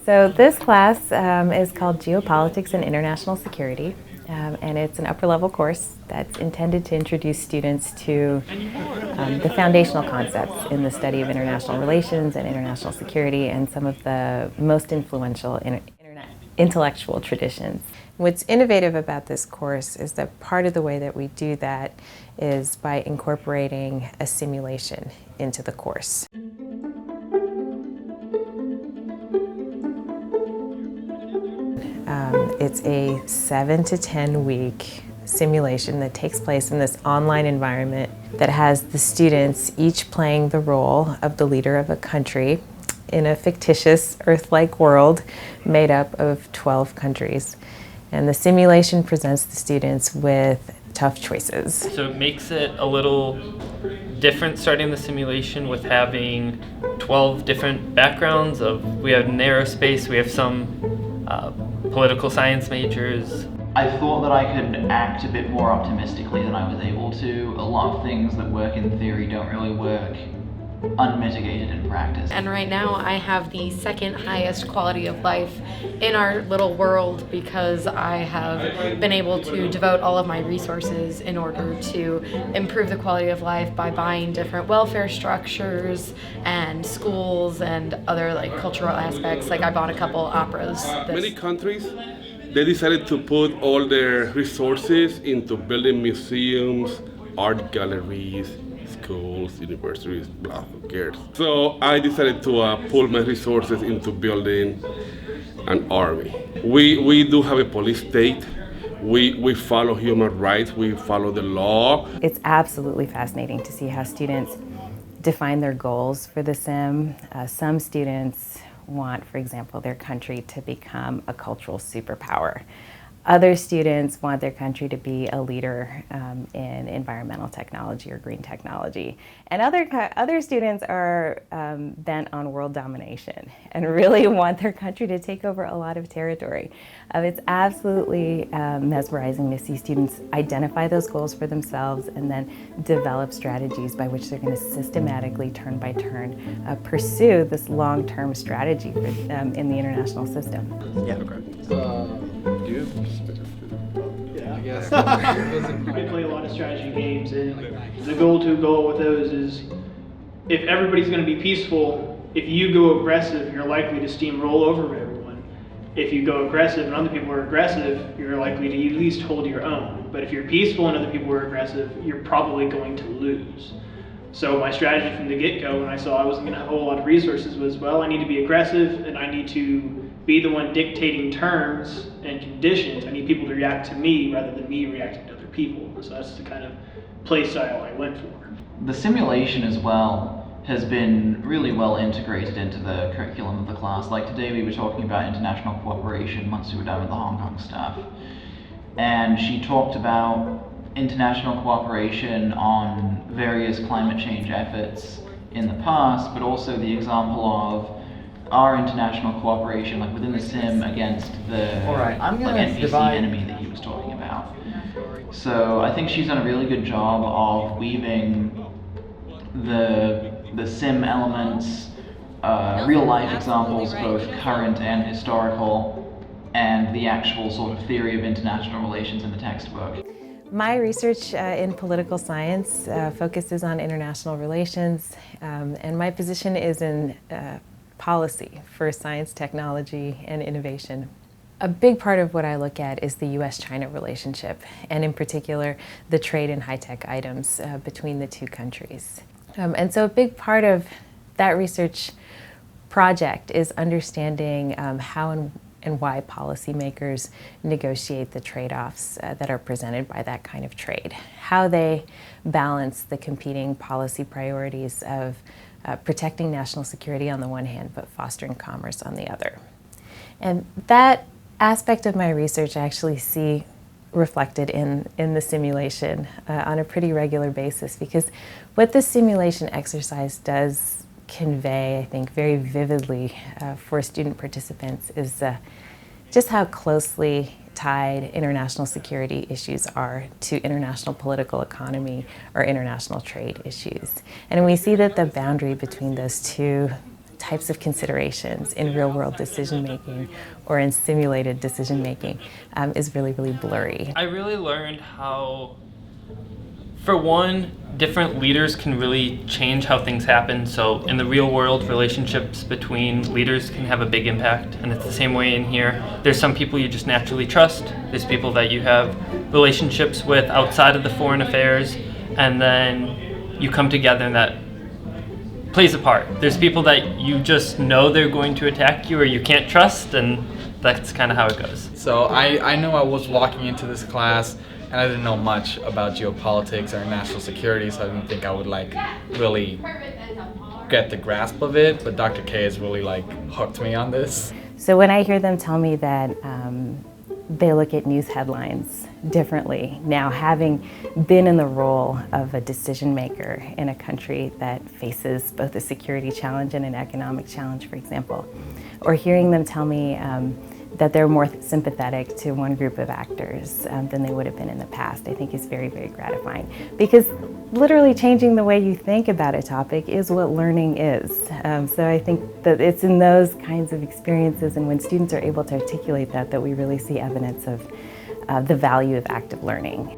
So this class is called Geopolitics and International Security, and it's an upper-level course that's intended to introduce students to the foundational concepts in the study of international relations and international security and some of the most influential intellectual traditions. What's innovative about this course is that part of the way that we do that is by incorporating a simulation into the course. It's a 7 to 10 week simulation that takes place in this online environment that has the students each playing the role of the leader of a country in a fictitious Earth-like world made up of 12 countries. And the simulation presents the students with tough choices. So it makes it a little different starting the simulation with having 12 different backgrounds we have aerospace, we have some political science majors. I thought that I could act a bit more optimistically than I was able to. A lot of things that work in theory don't really work unmitigated in practice. And right now I have the second highest quality of life in our little world because I have been able to devote all of my resources in order to improve the quality of life by buying different welfare structures and schools and other cultural aspects. I bought a couple operas. Many countries, they decided to put all their resources into building museums, art galleries, schools, universities, blah, who cares? So I decided to pull my resources into building an army. We do have a police state. We follow human rights, we follow the law. It's absolutely fascinating to see how students define their goals for the sim. Some students want, for example, their country to become a cultural superpower. Other students want their country to be a leader in environmental technology or green technology. And other students are bent on world domination and really want their country to take over a lot of territory. It's absolutely mesmerizing to see students identify those goals for themselves and then develop strategies by which they're going to systematically, turn by turn, pursue this long-term strategy in the international system. Yeah. Okay. I play a lot of strategy games, and the goal with those is if everybody's going to be peaceful, if you go aggressive, you're likely to steamroll over everyone. If you go aggressive and other people are aggressive, you're likely to at least hold your own. But if you're peaceful and other people are aggressive, you're probably going to lose. So my strategy from the get-go when I saw I wasn't going to have a whole lot of resources was, well, I need to be aggressive and I need to be the one dictating terms and conditions. I need people to react to me rather than me reacting to other people. So that's the kind of play style I went for. The simulation as well has been really well integrated into the curriculum of the class. Like today we were talking about international cooperation once we were done with the Hong Kong stuff. And she talked about international cooperation on various climate change efforts in the past, but also the example of our international cooperation, within the sim against the NPC enemy that he was talking about. So I think she's done a really good job of weaving the sim elements, real life examples, both current and historical, and the actual sort of theory of international relations in the textbook. My research in political science focuses on international relations, and my position is in policy for science, technology, and innovation. A big part of what I look at is the US-China relationship, and in particular, the trade in high-tech items between the two countries. And so a big part of that research project is understanding how and why policymakers negotiate the trade-offs that are presented by that kind of trade, how they balance the competing policy priorities of protecting national security on the one hand, but fostering commerce on the other. And that aspect of my research I actually see reflected in the simulation on a pretty regular basis, because what this simulation exercise does convey, I think, very vividly for student participants is just how closely tied international security issues are to international political economy or international trade issues. And we see that the boundary between those two types of considerations in real-world decision-making or in simulated decision-making is really, really blurry. I really learned how, for one, different leaders can really change how things happen. So in the real world, relationships between leaders can have a big impact, and it's the same way in here. There's some people you just naturally trust. There's people that you have relationships with outside of the foreign affairs, and then you come together and that plays a part. There's people that you just know they're going to attack you or you can't trust, and that's kind of how it goes. So I know I was walking into this class and I didn't know much about geopolitics or national security, so I didn't think I would really get the grasp of it, but Dr. K has really hooked me on this. So when I hear them tell me that they look at news headlines differently now, having been in the role of a decision maker in a country that faces both a security challenge and an economic challenge, for example, or hearing them tell me that they're more sympathetic to one group of actors than they would have been in the past, I think is very, very gratifying. Because literally changing the way you think about a topic is what learning is. So I think that it's in those kinds of experiences and when students are able to articulate that we really see evidence of the value of active learning.